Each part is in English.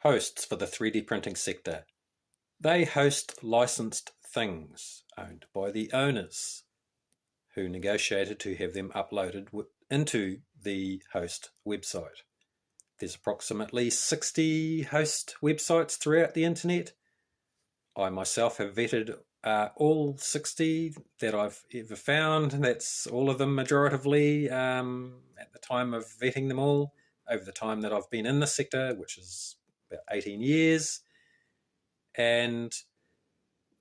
Hosts for the 3D printing sector. They host licensed things owned by the owners who negotiated to have them uploaded into the host website. There's approximately 60 host websites throughout the internet. I myself have vetted all 60 that I've ever found. That's all of them majoritively at the time of vetting them all over the time that I've been in the sector, which is about 18 years. And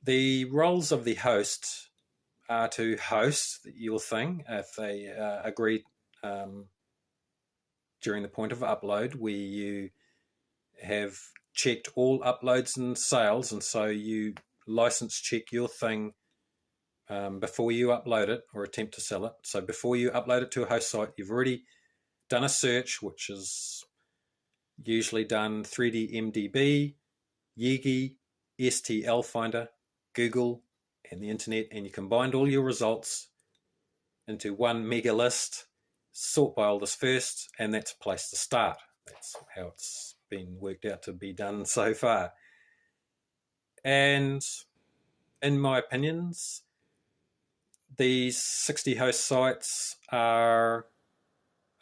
the roles of the host are to host your thing if they agree during the point of upload, where you have checked all uploads and sales, and so you license check your thing before you upload it or attempt to sell it. So before you upload it to a host site, you've already done a search, which is usually done 3DMDB, Yigi, STL Finder, Google, and the internet, and you combined all your results into one mega list, sort by oldest first, and that's a place to start. That's how it's been worked out to be done so far. And in my opinions, these 60 host sites are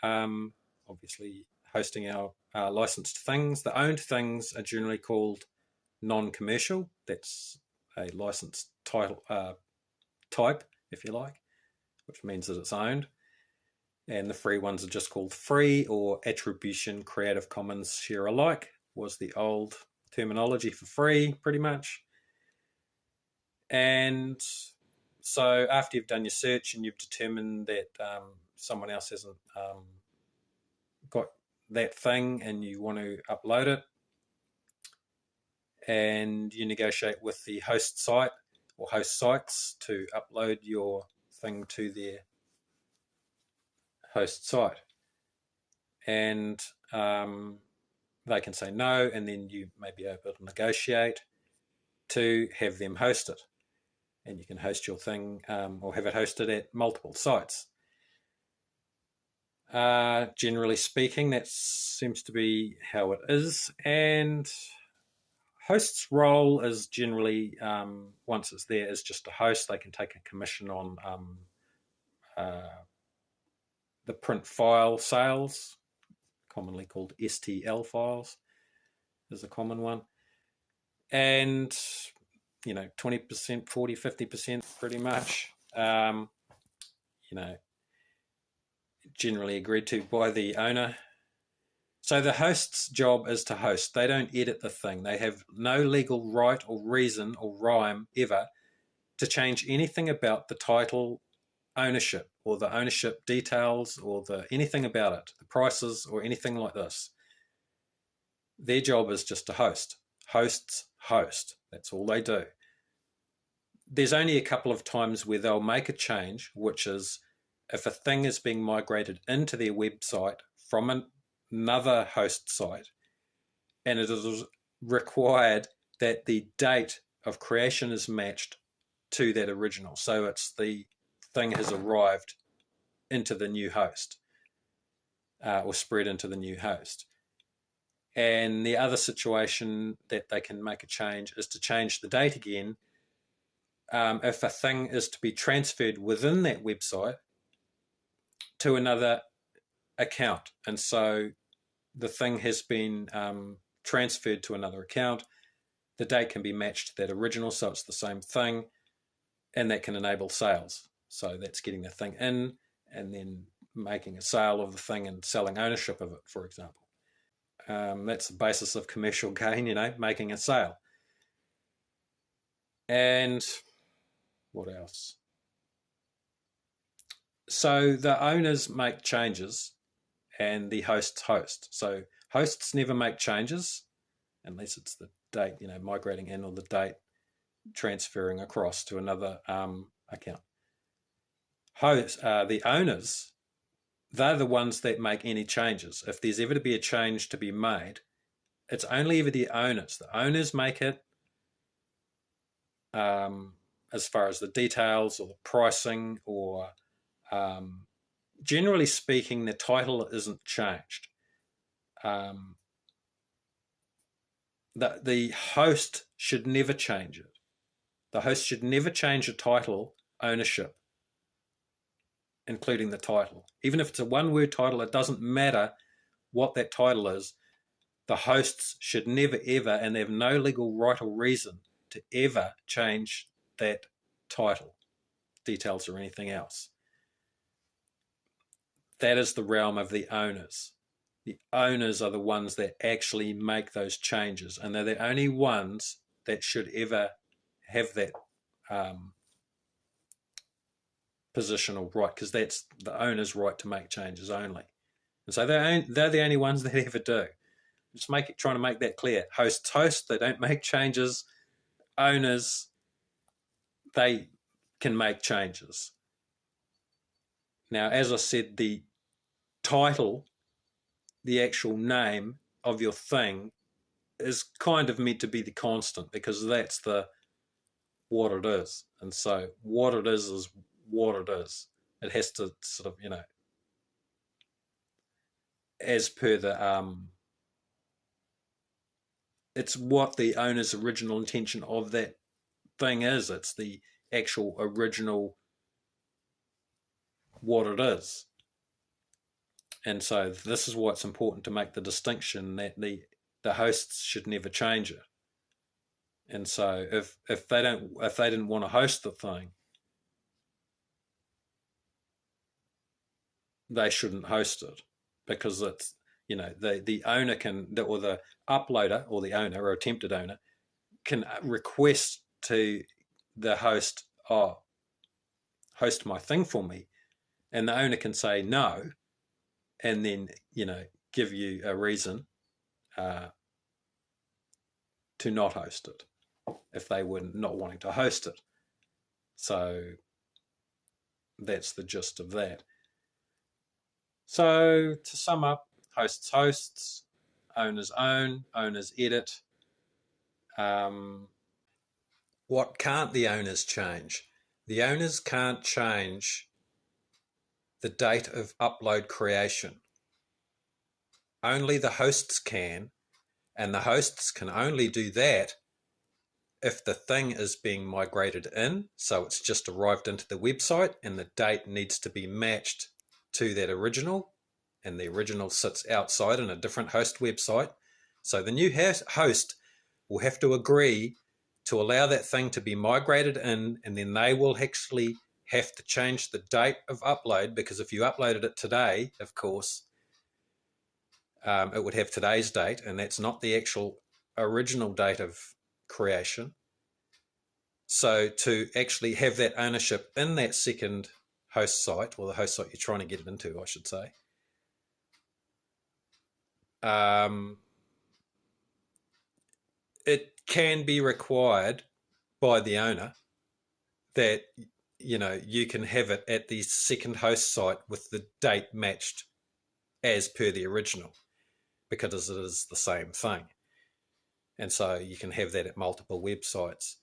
obviously hosting our licensed things. The owned things are generally called non-commercial. That's a licensed title type, if you like, which means that it's owned. And the free ones are just called free, or attribution Creative Commons share alike was the old terminology for free, pretty much. And so after you've done your search and you've determined that someone else hasn't got that thing and you want to upload it, and you negotiate with the host site or host sites to upload your thing to their host site, and they can say no, and then you may be able to negotiate to have them host it, and you can host your thing or have it hosted at multiple sites. Generally speaking, that seems to be how it is, and host's role is generally, once it's there, is just a host. They can take a commission on the print file sales, commonly called STL files, is a common one. And, 20%, 40, 50% pretty much, generally agreed to by the owner. So the host's job is to host. They don't edit the thing. They have no legal right or reason or rhyme ever to change anything about the title ownership or the ownership details or anything about it, the prices or anything like this. Their job is just to host. Hosts host. That's all they do. There's only a couple of times where they'll make a change, which is if a thing is being migrated into their website from another host site, and it is required that the date of creation is matched to that original. So it's the thing has arrived into the new host or spread into the new host. And the other situation that they can make a change is to change the date again if a thing is to be transferred within that website to another account. And so the thing has been transferred to another account. The date can be matched to that original, so it's the same thing, and that can enable sales. So that's getting the thing in and then making a sale of the thing and selling ownership of it, for example. That's the basis of commercial gain, making a sale. And what else? So the owners make changes and the hosts host. So hosts never make changes unless it's the date, migrating in, or the date transferring across to another account. The owners, they're the ones that make any changes. If there's ever to be a change to be made, it's only ever the owners. The owners make it as far as the details or the pricing, or generally speaking, the title isn't changed. the host should never change it. The host should never change a title ownership, including the title. Even if it's a one-word title, it doesn't matter what that title is. The hosts should never, ever, and they have no legal right or reason to ever change that title, details, or anything else. That is the realm of the owners. The owners are the ones that actually make those changes, and they're the only ones that should ever have that positional right, because that's the owner's right to make changes only. And so they're the only ones that ever do. Just trying to make that clear. Hosts host, they don't make changes. Owners, they can make changes. Now, as I said, the title, the actual name of your thing, is kind of meant to be the constant, because that's what it is. And so what it is what it is. It has to sort of, as per the it's what the owner's original intention of that thing is. It's the actual original what it is. And so this is what's important, to make the distinction that the hosts should never change it. And so if they didn't want to host the thing, they shouldn't host it, because it's, the owner can, or the uploader, or the owner or attempted owner, can request to the host, host my thing for me, and the owner can say no, and then give you a reason to not host it if they were not wanting to host it. So that's the gist of that. So to sum up, hosts hosts, owners own, owners edit. What can't the owners change? The owners can't change the date of upload creation. Only the hosts can, and the hosts can only do that if the thing is being migrated in, so it's just arrived into the website and the date needs to be matched to that original, and the original sits outside in a different host website. So the new host will have to agree to allow that thing to be migrated in, and then they will actually have to change the date of upload, because if you uploaded it today, of course, it would have today's date, and that's not the actual original date of creation. So to actually have that ownership in that second host site, or the host site you're trying to get it into, I should say, it can be required by the owner that you can have it at the second host site with the date matched as per the original, because it is the same thing. And so you can have that at multiple websites.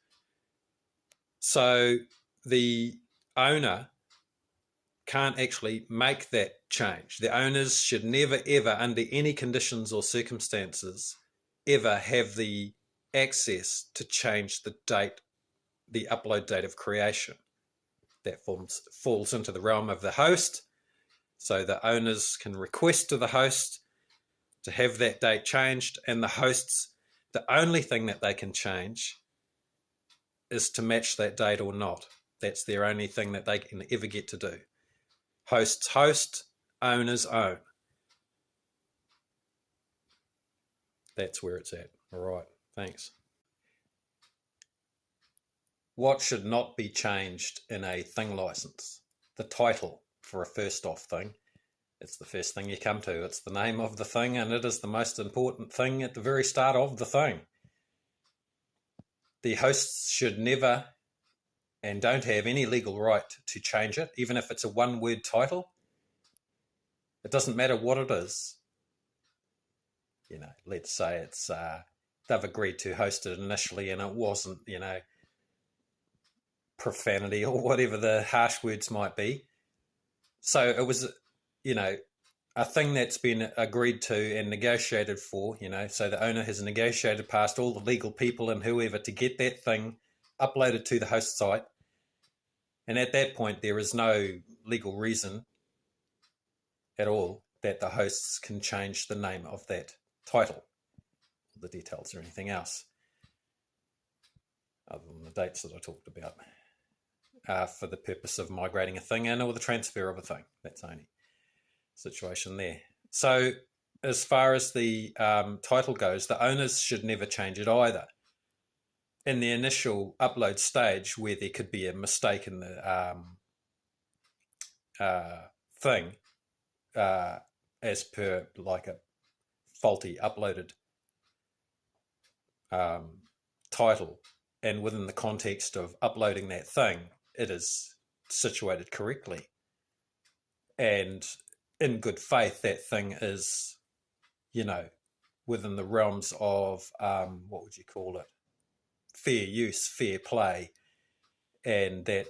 So the owner can't actually make that change. The owners should never, ever, under any conditions or circumstances, ever have the access to change the date, the upload date of creation. That falls into the realm of the host. So the owners can request to the host to have that date changed, and the hosts, the only thing that they can change is to match that date or not. That's their only thing that they can ever get to do. Hosts host, owners own. That's where it's at. All right, thanks. What should not be changed in a thing license? The title for a first off thing. It's the first thing you come to. It's the name of the thing, and it is the most important thing at the very start of the thing. The hosts should never and don't have any legal right to change it, even if it's a one-word title. It doesn't matter what it is. Let's say it's they've agreed to host it initially and it wasn't, profanity or whatever the harsh words might be. So it was, a thing that's been agreed to and negotiated for, so the owner has negotiated past all the legal people and whoever to get that thing uploaded to the host site. And at that point, there is no legal reason at all that the hosts can change the name of that title, the details, or anything else, other than the dates that I talked about, for the purpose of migrating a thing in or the transfer of a thing. That's the only situation there. So as far as the title goes, the owners should never change it either. In the initial upload stage, where there could be a mistake in the thing, as per like a faulty uploaded title, and within the context of uploading that thing, it is situated correctly, and in good faith, that thing is, within the realms of what would you call it? Fair use, fair play, and that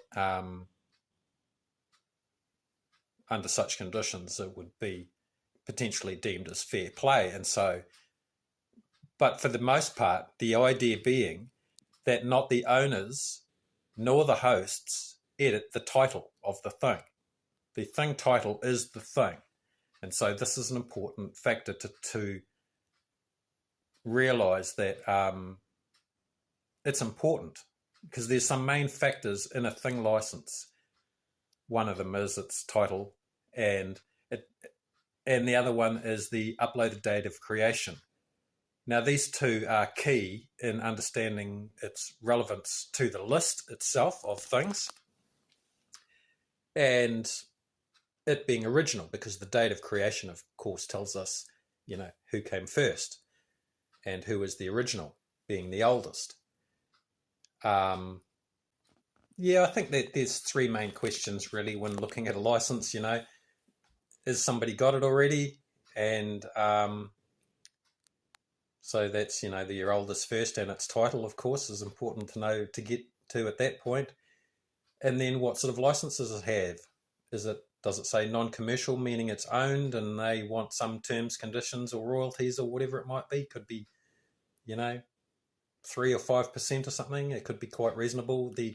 under such conditions it would be potentially deemed as fair play. And so, but for the most part, the idea being that not the owners nor the hosts edit the title of the thing. The thing title is the thing. And so this is an important factor to realize that it's important, because there's some main factors in a thing license. One of them is its title, and the other one is the uploaded date of creation. Now, these two are key in understanding its relevance to the list itself of things, and it being original, because the date of creation, of course, tells us, who came first and who is the original, being the oldest. I think that there's three main questions really when looking at a license. Is somebody got it already? And so that's, the year oldest first, and its title, of course, is important to know to get to at that point. And then what sort of licenses it have? Does it say non-commercial, meaning it's owned and they want some terms, conditions, or royalties, or whatever it might be? Could be, 3 or 5% or something. It could be quite reasonable. The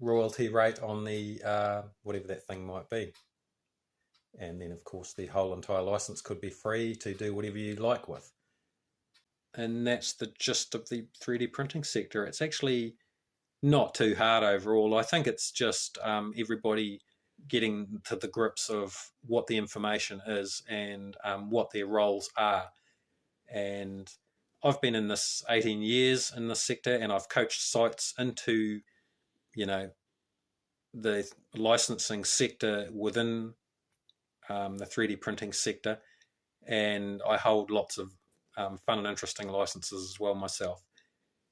royalty rate on the whatever that thing might be. And then, of course, the whole entire license could be free to do whatever you like with. And that's the gist of the 3D printing sector. It's actually not too hard overall. I think it's just everybody getting to the grips of what the information is and what their roles are. And I've been in this 18 years in this sector, and I've coached sites into, the licensing sector within the 3D printing sector, and I hold lots of fun and interesting licenses as well myself.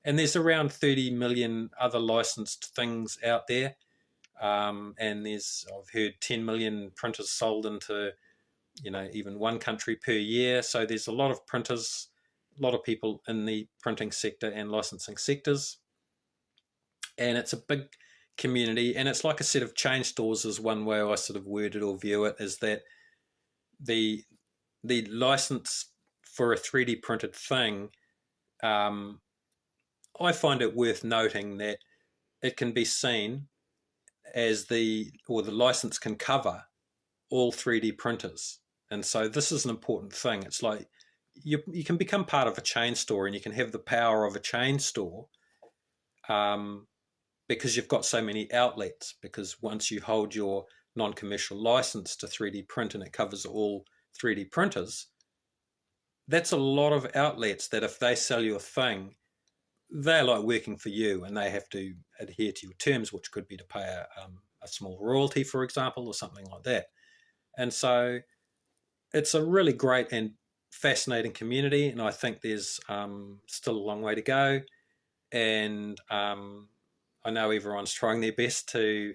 And there's around 30 million other licensed things out there, and I've heard 10 million printers sold into even one country per year. So there's a lot of printers, a lot of people in the printing sector and licensing sectors, and it's a big community. And it's like a set of chain stores, is one way I sort of word it or view it, is that the license for a 3D printed thing, I find it worth noting that it can be seen as the license can cover all 3D printers. And so this is an important thing. It's like you can become part of a chain store, and you can have the power of a chain store because you've got so many outlets. Because once you hold your non-commercial license to 3D print and it covers all 3D printers, that's a lot of outlets that if they sell you a thing, they're like working for you, and they have to adhere to your terms, which could be to pay a small royalty, for example, or something like that. And so it's a really great and fascinating community, and I think there's still a long way to go. And I know everyone's trying their best to,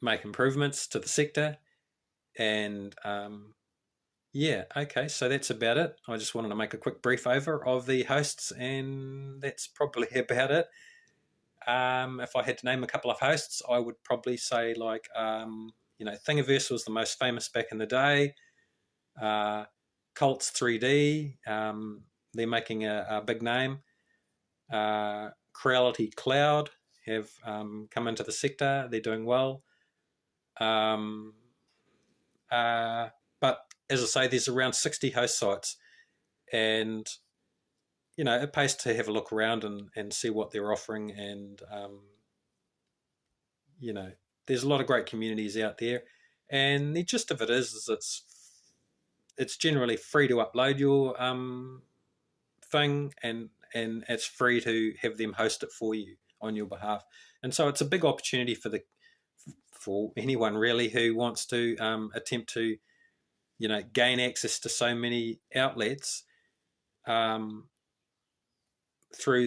make improvements to the sector. And okay, so that's about it. I just wanted to make a quick brief over of the hosts, and that's probably about it. If I had to name a couple of hosts, I would probably say Thingiverse was the most famous back in the day. Cults 3D, they're making a big name. Creality Cloud have come into the sector. They're doing well. But as I say, there's around 60 host sites, and it pays to have a look around and see what they're offering. And there's a lot of great communities out there, and the gist of it is it's generally free to upload your thing, and it's free to have them host it for you on your behalf. And so it's a big opportunity for anyone really who wants to attempt to gain access to so many outlets through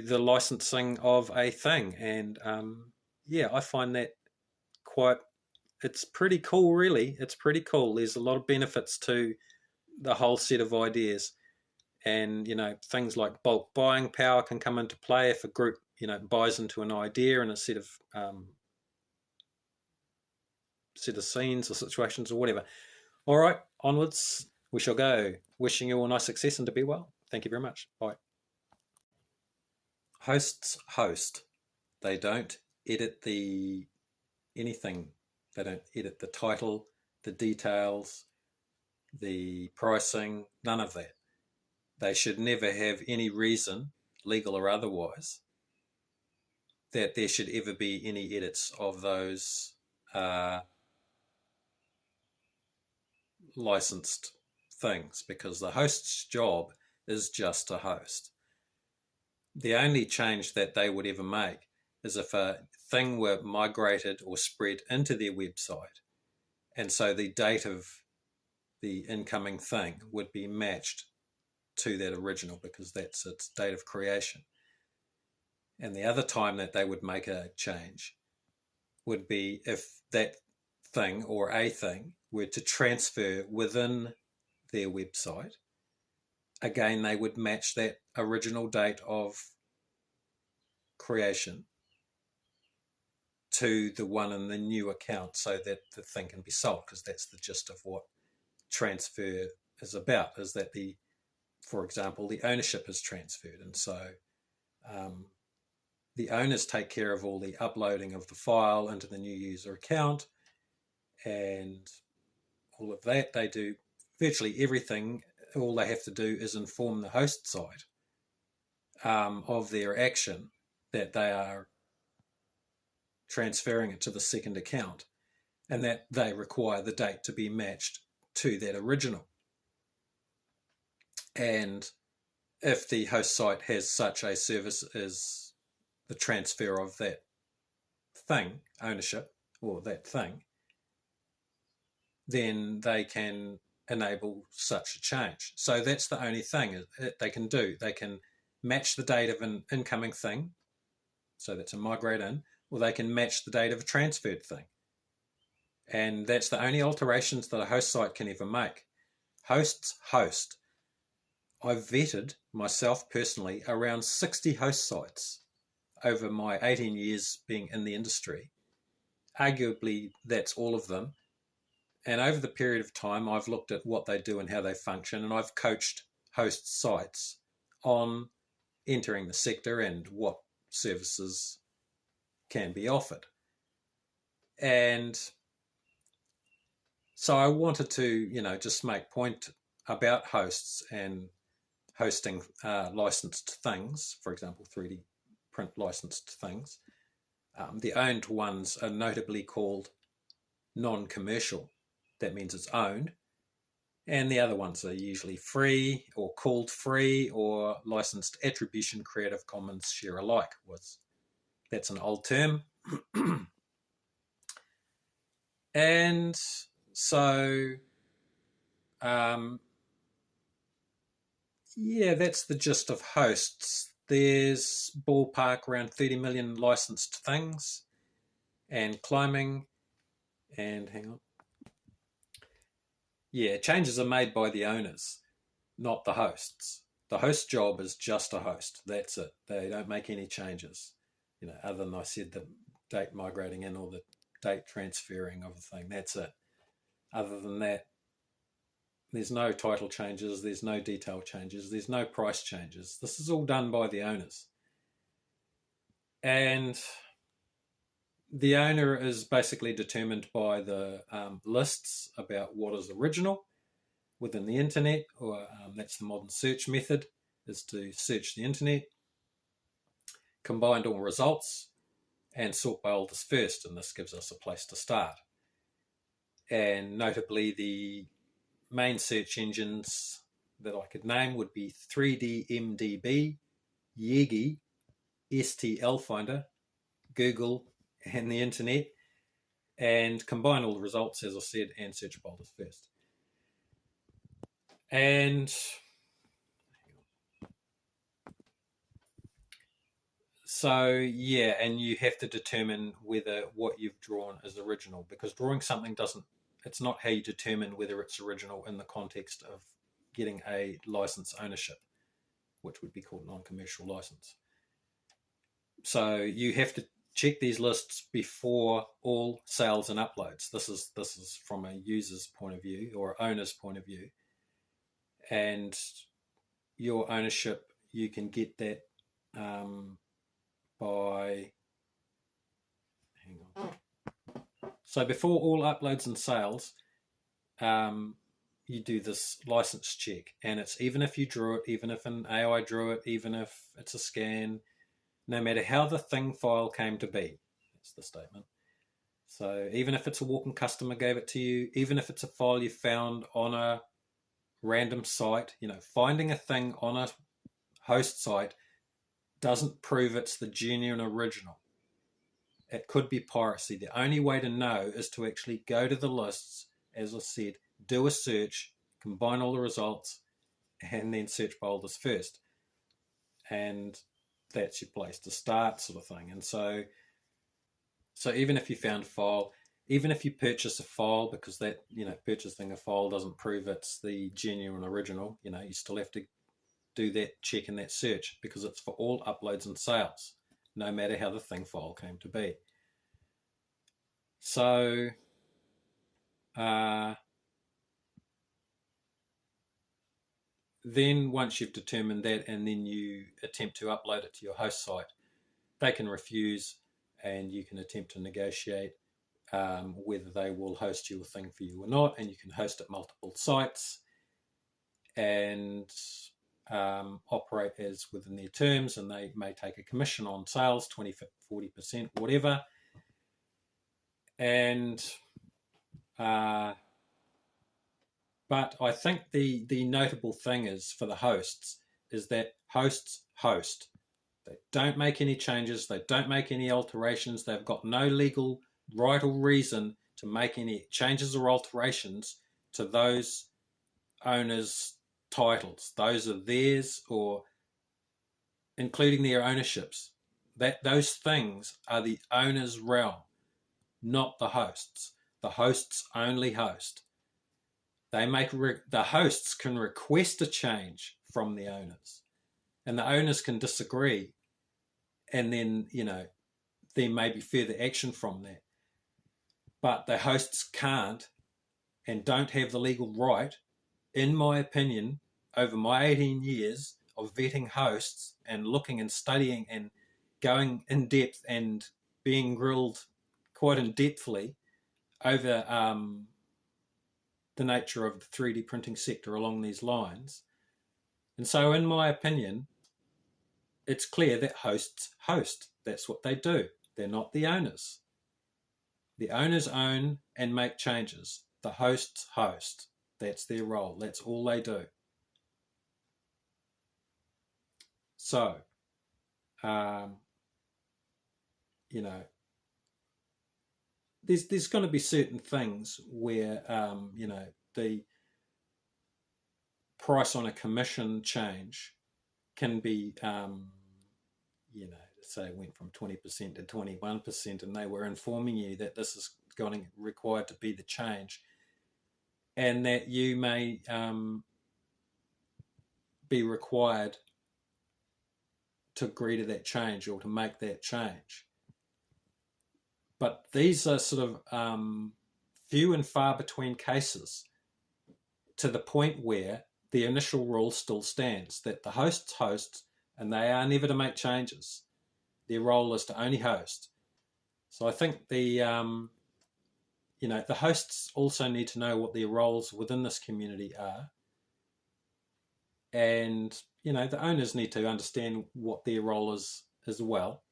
the licensing of a thing. And I find that it's pretty cool, really. It's pretty cool. There's a lot of benefits to the whole set of ideas. And, things like bulk buying power can come into play if a group, buys into an idea in a set of scenes or situations or whatever. All right, onwards we shall go. Wishing you all nice success and to be well. Thank you very much. Bye. Hosts host. They don't edit anything. They don't edit the title, the details, the pricing, none of that. They should never have any reason, legal or otherwise, that there should ever be any edits of those licensed things, because the host's job is just to host. The only change that they would ever make is if a thing were migrated or spread into their website, and so the date of the incoming thing would be matched to that original because that's its date of creation. And the other time that they would make a change would be if that thing or a thing were to transfer within their website. Again, they would match that original date of creation to the one in the new account so that the thing can be sold, because that's the gist of what transfer is about, is that for example, the ownership is transferred. And so the owners take care of all the uploading of the file into the new user account and all of that. They do virtually everything. All they have to do is inform the host site of their action, that they are transferring it to the second account, and that they require the date to be matched to that original. And if the host site has such a service as the transfer of that thing, ownership, or that thing, then they can enable such a change. So that's the only thing they can do. They can match the date of an incoming thing, so that's a migrate in, or they can match the date of a transferred thing. And that's the only alterations that a host site can ever make. Hosts host. I've vetted myself personally around 60 host sites over my 18 years being in the industry. Arguably, that's all of them. And over the period of time, I've looked at what they do and how they function, and I've coached host sites on entering the sector and what services can be offered. And so I wanted to, just make point about hosts and hosting licensed things, for example, 3D print licensed things. The owned ones are notably called non-commercial. That means it's owned. And the other ones are usually free or called free or licensed attribution Creative Commons share alike. That's an old term. And so, that's the gist of hosts. There's ballpark around 30 million licensed things and climbing. And hang on. Yeah, changes are made by the owners, not the hosts. The host job is just a host. That's it. They don't make any changes, other than I said the date migrating in or the date transferring of a thing. That's it. Other than that, there's no title changes, there's no detail changes, there's no price changes. This is all done by the owners. And the owner is basically determined by the lists about what is original within the internet, or that's the modern search method, is to search the internet, combine all results, and sort by oldest first, and this gives us a place to start. And notably, the main search engines that I could name would be 3DMDB, Yegi, STL Finder, Google, and the internet, and combine all the results, as I said, and search by oldest first. And so, yeah, and you have to determine whether what you've drawn is original, because drawing something it's not how you determine whether it's original in the context of getting a license ownership, which would be called non-commercial license. So you have to check these lists before all sales and uploads. This is from a user's point of view or owner's point of view. And your ownership, you can get that by, hang on. So before all uploads and sales, you do this license check, and it's even if you drew it, even if an AI drew it, even if it's a scan, no matter how the thing file came to be. That's the statement. So even if it's a walk-in customer gave it to you, even if it's a file you found on a random site, finding a thing on a host site doesn't prove it's the genuine original. It could be piracy. The only way to know is to actually go to the lists, as I said, do a search, combine all the results, and then search by oldest first. And that's your place to start, sort of thing. And so even if you found a file, even if you purchase a file, because that, purchasing a file doesn't prove it's the genuine original, you still have to do that check and that search, because it's for all uploads and sales, no matter how the thing file came to be. So then once you've determined that, and then you attempt to upload it to your host site, they can refuse, and you can attempt to negotiate whether they will host your thing for you or not, and you can host at multiple sites and operate as within their terms, and they may take a commission on sales, 20, 40%, whatever. And but I think the notable thing is for the hosts is that hosts host. They don't make any changes. They don't make any alterations. They've got no legal right or reason to make any changes or alterations to those owners' titles. Those are theirs, or including their ownerships. Those things are the owner's realm, not the hosts. The hosts only host. The hosts can request a change from the owners, and the owners can disagree, and then there may be further action from that. But the hosts can't and don't have the legal right, in my opinion, over my 18 years of vetting hosts and looking and studying and going in depth and being grilled quite in depthly over the nature of the 3D printing sector along these lines. And so, in my opinion, it's clear that hosts host. That's what they do. They're not the owners. The owners own and make changes. The hosts host. That's their role. That's all they do. So, there's going to be certain things where, the price on a commission change can be, say it went from 20% to 21%, and they were informing you that this is going required to be the change, and that you may be required to agree to that change or to make that change. But these are sort of few and far between cases, to the point where the initial rule still stands that the hosts host and they are never to make changes. Their role is to only host. So I think the hosts also need to know what their roles within this community are, and the owners need to understand what their role is as well.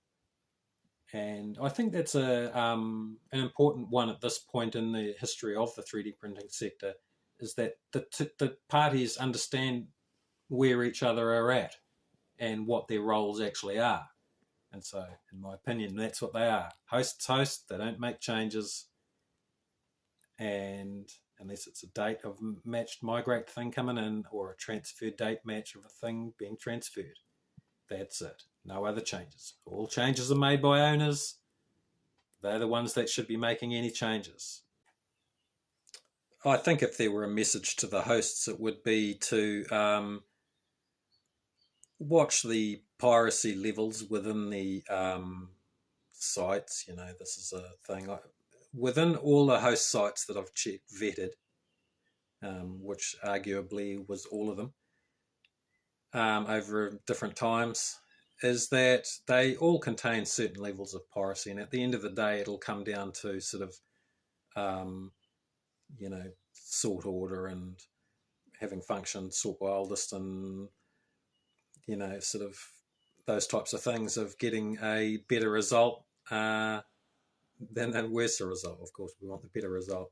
And I think that's an important one at this point in the history of the 3D printing sector, is that the parties understand where each other are at and what their roles actually are. And so, in my opinion, that's what they are. Hosts host, they don't make changes, and unless it's a date of matched migrate thing coming in or a transfer date match of a thing being transferred. That's it. No other changes. All changes are made by owners. They're the ones that should be making any changes. I think if there were a message to the hosts, it would be to watch the piracy levels within the sites. This is a thing. Within all the host sites that I've checked, vetted, which arguably was all of them, over different times, is that they all contain certain levels of piracy. And at the end of the day, it'll come down to sort of, sort order and having function, sort wildest, and, sort of those types of things of getting a better result than a worse result. Of course, we want the better result.